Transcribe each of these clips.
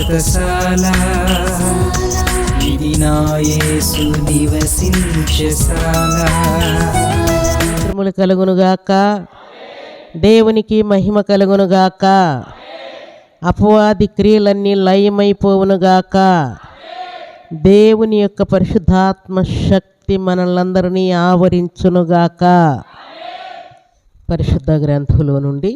వ్రతశాల ఇది నా యేసు నివసించశాల. శ్రమలు కలుగునుగాక, దేవునికి మహిమ కలుగునుగాక, అపవాది క్రియలన్నీ లయమైపోవునుగాక. దేవుని యొక్క పరిశుద్ధాత్మ శక్తి మనల్నందరినీ ఆవరించునుగాక. పరిశుద్ధ గ్రంథంలో నుండి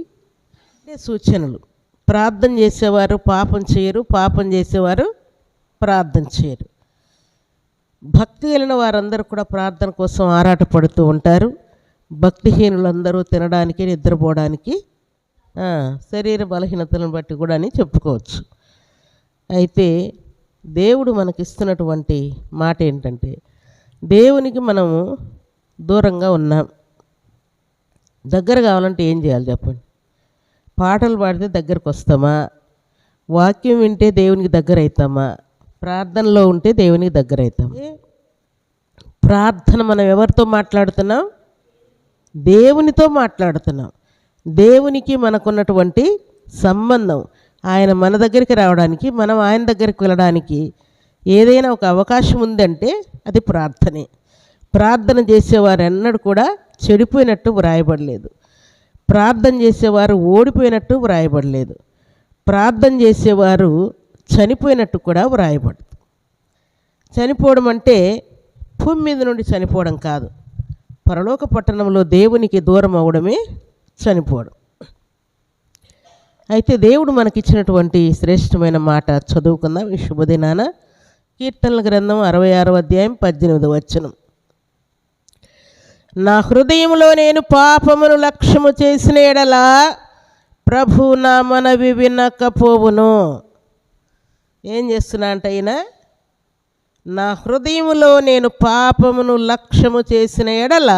సూచనలు. ప్రార్థన చేసేవారు పాపం చేయరు, పాపం చేసేవారు ప్రార్థన చేయరు. భక్తి కలిగిన వారందరూ కూడా ప్రార్థన కోసం ఆరాటపడుతూ ఉంటారు. భక్తిహీనులందరూ తినడానికి, నిద్రపోవడానికి, శరీర బలహీనతలను బట్టి కూడా అని చెప్పుకోవచ్చు. అయితే దేవుడు మనకిస్తున్నటువంటి మాట ఏంటంటే, దేవునికి మనము దూరంగా ఉన్నాం. దగ్గర కావాలంటే ఏం చేయాలి చెప్పండి? పాటలు పాడితే దగ్గరకు వస్తామా? వాక్యం వింటే దేవునికి దగ్గర అవుతామా? ప్రార్థనలో ఉంటే దేవునికి దగ్గర అవుతాం. ప్రార్థన మనం ఎవరితో మాట్లాడుతున్నాం? దేవునితో మాట్లాడుతున్నాం. దేవునికి మనకున్నటువంటి సంబంధం, ఆయన మన దగ్గరికి రావడానికి, మనం ఆయన దగ్గరికి వెళ్ళడానికి ఏదైనా ఒక అవకాశం ఉందంటే అది ప్రార్థనే. ప్రార్థన చేసేవారు ఎన్నడూ కూడా చెడిపోయినట్టు వ్రాయబడలేదు. ప్రార్థన చేసేవారు ఓడిపోయినట్టు వ్రాయబడలేదు. ప్రార్థన చేసేవారు చనిపోయినట్టు కూడా వ్రాయబడదు. చనిపోవడం అంటే భూమి మీద నుండి చనిపోవడం కాదు, పరలోక పట్టణంలో దేవునికి దూరం అవడమే చనిపోవడం. అయితే దేవుడు మనకిచ్చినటువంటి శ్రేష్టమైన మాట చదువుకుందాం ఈ శుభదినాన. కీర్తనల గ్రంథం 66వ అధ్యాయం 18వ వచనం. నా హృదయంలో నేను పాపమును లక్ష్యము చేసిన ఎడల ప్రభు నా మనవి వినకపోవును. ఏం చేస్తున్నా అంటే అయినా, నా హృదయంలో నేను పాపమును లక్ష్యము చేసిన ఎడల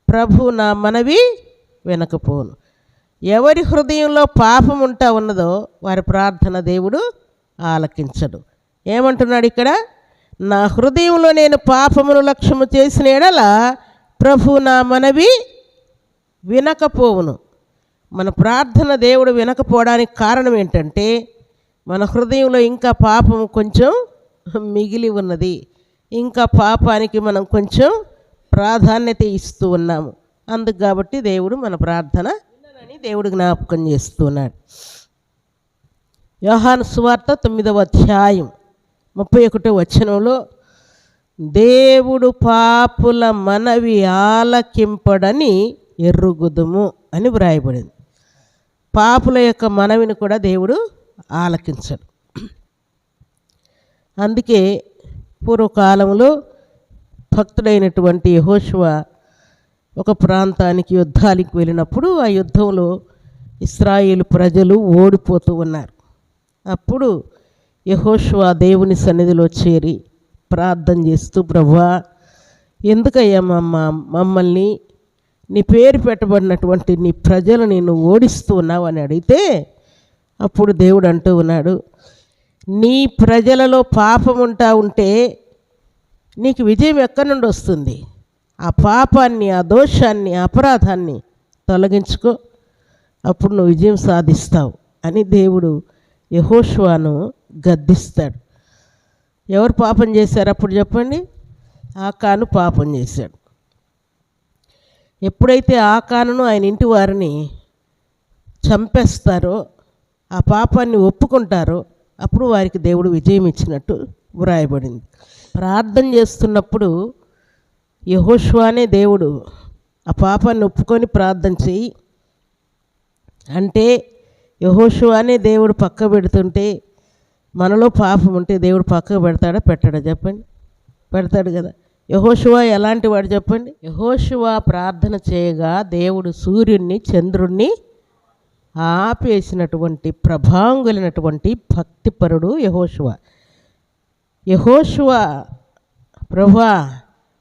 ప్రభు నా మనవి వినకపోను. ఎవరి హృదయంలో పాపం ఉంటా ఉన్నదో వారి ప్రార్థన దేవుడు ఆలకించడు. ఏమంటున్నాడు ఇక్కడ? నా హృదయంలో నేను పాపమును లక్ష్యము చేసిన ఎడల ప్రభు నా మనవి వినకపోవును. మన ప్రార్థన దేవుడు వినకపోవడానికి కారణం ఏంటంటే, మన హృదయంలో ఇంకా పాపం కొంచెం మిగిలి ఉన్నది. ఇంకా పాపానికి మనం కొంచెం ప్రాధాన్యత ఇస్తూ ఉన్నాము. అందుకు కాబట్టి దేవుడు మన ప్రార్థన వినని దేవుడు జ్ఞాపకం చేస్తున్నాడు. యోహాను సువార్త 9వ అధ్యాయం 31వ వచనంలో, దేవుడు పాపుల మనవి ఆలకింపడని ఎరుగుదుము అని వ్రాయబడింది. పాపుల యొక్క మనవిని కూడా దేవుడు ఆలకించడు. అందుకే పూర్వకాలంలో భక్తుడైనటువంటి యెహోషువ ఒక ప్రాంతానికి యుద్ధానికి వెళ్ళినప్పుడు ఆ యుద్ధంలో ఇశ్రాయేలు ప్రజలు ఓడిపోతూ ఉన్నారు. అప్పుడు యెహోషువ దేవుని సన్నిధిలో చేరి ప్రార్థన చేస్తూ, ప్రభువా, ఎందుకయ్యా మమ్మల్ని నీ పేరు పెట్టబడినటువంటి నీ ప్రజలు నేను ఓడిస్తూ ఉన్నావు అని అడిగితే, అప్పుడు దేవుడు అంటూ ఉన్నాడు, నీ ప్రజలలో పాపం ఉంటా ఉంటే నీకు విజయం ఎక్కడి నుండి వస్తుంది? ఆ పాపాన్ని, ఆ దోషాన్ని, అపరాధాన్ని తొలగించుకో, అప్పుడు నువ్వు విజయం సాధిస్తావు అని దేవుడు యెహోషువను గద్దిస్తాడు. ఎవరు పాపం చేశారు అప్పుడు చెప్పండి? ఆకాను పాపం చేశాడు. ఎప్పుడైతే ఆకానును ఆయన ఇంటి వారిని చంపేస్తారో, ఆ పాపాన్ని ఒప్పుకుంటారో, అప్పుడు వారికి దేవుడు విజయం ఇచ్చినట్టు వ్రాయబడింది. ప్రార్థన చేస్తున్నప్పుడు యెహోషువనే దేవుడు ఆ పాపాన్ని ఒప్పుకొని ప్రార్థన చెయ్యి అంటే, యెహోషువనే దేవుడు పక్క పెడుతుంటే, మనలో పాపం ఉంటే దేవుడు పక్కకు పెడతాడా? పెట్టాడా చెప్పండి? పెడతాడు కదా. యెహోషువ ఎలాంటి వాడు చెప్పండి? యెహోషువ ప్రార్థన చేయగా దేవుడు సూర్యుడిని, చంద్రుణ్ణి ఆపేసినటువంటి ప్రభావం కలిగినటువంటి భక్తిపరుడు యెహోషువ. యెహోషువ, ప్రభువా,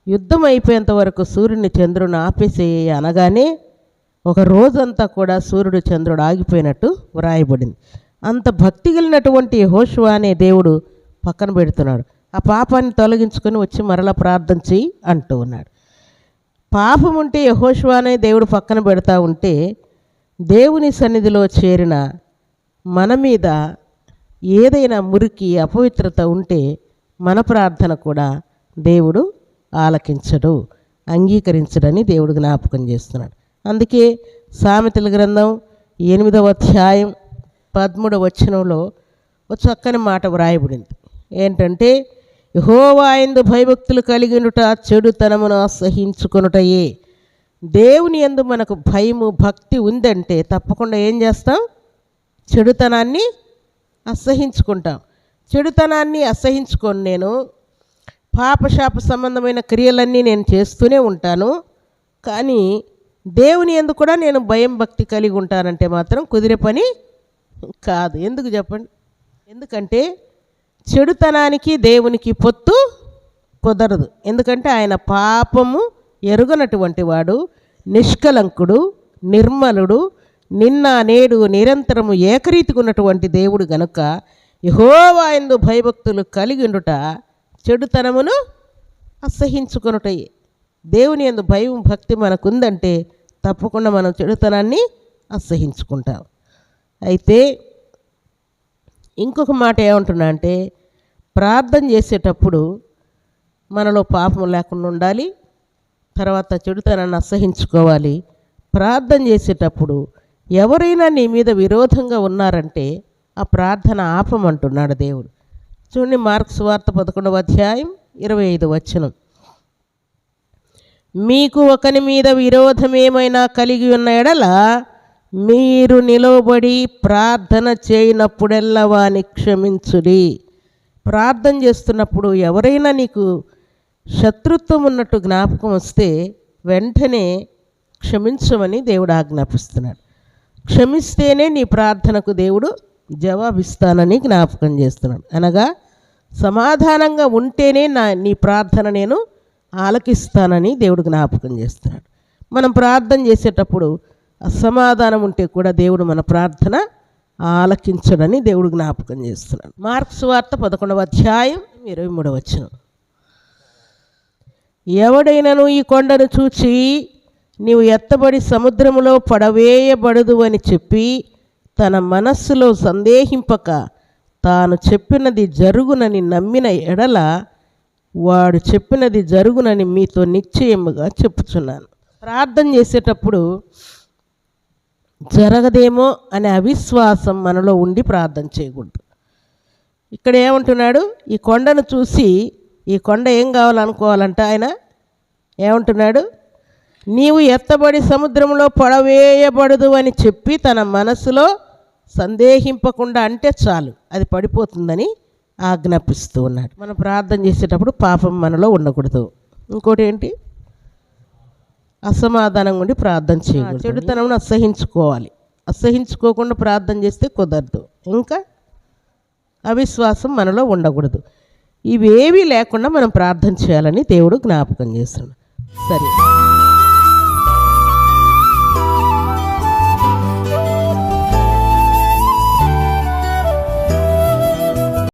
యుద్ధం అయిపోయేంత వరకు సూర్యుని, చంద్రుని ఆపేసేయి అనగానే ఒక రోజంతా కూడా సూర్యుడు, చంద్రుడు ఆగిపోయినట్టు వ్రాయబడింది. అంత భక్తి కలిగినటువంటి యెహోషువ అనే దేవుడు పక్కన పెడుతున్నాడు. ఆ పాపాన్ని తొలగించుకొని వచ్చి మరలా ప్రార్థన చెయ్యి అంటూ ఉన్నాడు. పాపం ఉంటే యెహోషువ అనే దేవుడు పక్కన పెడతా ఉంటే, దేవుని సన్నిధిలో చేరిన మన మీద ఏదైనా మురికి అపవిత్రత ఉంటే మన ప్రార్థన కూడా దేవుడు ఆలకించడు, అంగీకరించడని దేవుడు జ్ఞాపకం చేస్తున్నాడు. అందుకే సామెతల గ్రంథం 8వ అధ్యాయం 13వ వచనంలో ఒక చక్కని మాట వ్రాయబడింది. ఏంటంటే, యెహోవా యందు భయభక్తులు కలిగినుట చెడుతనమును అసహించుకొనుటయే. దేవుని యందు మనకు భయము భక్తి ఉందంటే తప్పకుండా ఏం చేస్తాం? చెడుతనాన్ని అసహించుకుంటాం. చెడుతనాన్ని అసహించుకొని నేను పాపశాప సంబంధమైన క్రియలన్నీ నేను చేస్తూనే ఉంటాను, కానీ దేవుని యందు కూడా నేను భయం భక్తి కలిగి ఉంటానంటే మాత్రం కుదిరే పని కాదు. ఎందుకు చెప్పండి? ఎందుకంటే చెడుతనానికి దేవునికి పొత్తు కుదరదు. ఎందుకంటే ఆయన పాపము ఎరుగనటువంటి వాడు, నిష్కలంకుడు, నిర్మలుడు, నిన్న నేడు నిరంతరము ఏకరీతిగా ఉన్నటువంటి దేవుడు గనుక యెహోవా యందు భయభక్తులు కలిగి ఉండుట చెడుతనమును అసహించుకొనుటయే. దేవుని యందు భయం భక్తి మనకుందంటే తప్పకుండా మనం చెడుతనాన్ని అసహించుకుంటాం. అయితే ఇంకొక మాట ఏమంటున్నా అంటే, ప్రార్థన చేసేటప్పుడు మనలో పాపం లేకుండా ఉండాలి, తర్వాత చెడుతనాన్ని అసహించుకోవాలి. ప్రార్థన చేసేటప్పుడు ఎవరైనా నీ మీద విరోధంగా ఉన్నారంటే ఆ ప్రార్థన ఆపమంటున్నాడు దేవుడు. చూడండి, మార్కు సువార్త 11వ అధ్యాయం 25వ వచనం. మీకు ఒకని మీద విరోధం ఏమైనా కలిగి ఉన్న ఎడల మీరు నిలవబడి ప్రార్థన చేయనప్పుడెల్లా వాని క్షమించుడి. ప్రార్థన చేస్తున్నప్పుడు ఎవరైనా నీకు శత్రుత్వం ఉన్నట్టు జ్ఞాపకం వస్తే వెంటనే క్షమించమని దేవుడు ఆజ్ఞాపిస్తున్నాడు. క్షమిస్తేనే నీ ప్రార్థనకు దేవుడు జవాబిస్తానని జ్ఞాపకం చేస్తున్నాడు. అనగా సమాధానంగా ఉంటేనే నీ ప్రార్థన నేను ఆలకిస్తానని దేవుడు జ్ఞాపకం చేస్తున్నాడు. మనం ప్రార్థన చేసేటప్పుడు అసమాధానం ఉంటే కూడా దేవుడు మన ప్రార్థన ఆలకించడని దేవుడు జ్ఞాపకం చేస్తున్నాడు. మార్కు సువార్త 11వ అధ్యాయం 23వ వచనం. ఎవడైనను ఈ కొండను చూచి నీవు ఎత్తబడి సముద్రములో పడవేయబడదు అని చెప్పి తన మనస్సులో సందేహింపక తాను చెప్పినది జరుగునని నమ్మిన ఎడల వాడు చెప్పినది జరుగునని మీతో నిశ్చయముగా చెప్పుచున్నాను. ప్రార్థన చేసేటప్పుడు జరగదేమో అనే అవిశ్వాసం మనలో ఉండి ప్రార్థన చేయకూడదు. ఇక్కడ ఏమంటున్నాడు? ఈ కొండను చూసి ఈ కొండ ఏం కావాలనుకోవాలంట ఆయన ఏమంటున్నాడు? నీవు ఎత్తబడి సముద్రంలో పడవేయబడదు అని చెప్పి తన మనసులో సందేహింపకుండా అంటే చాలు, అది పడిపోతుందని ఆజ్ఞాపిస్తూ ఉన్నాడు. మనం ప్రార్థన చేసేటప్పుడు పాపం మనలో ఉండకూడదు. ఇంకోటి ఏంటి? అసమాధానం ఉండి ప్రార్థన చేయకూడదు. చెడుతనం అసహించుకోవాలి. అసహించుకోకుండా ప్రార్థన చేస్తే కుదరదు. ఇంకా అవిశ్వాసం మనలో ఉండకూడదు. ఇవేవీ లేకుండా మనం ప్రార్థన చేయాలని దేవుడు జ్ఞాపకం చేస్తున్నాడు. సరే.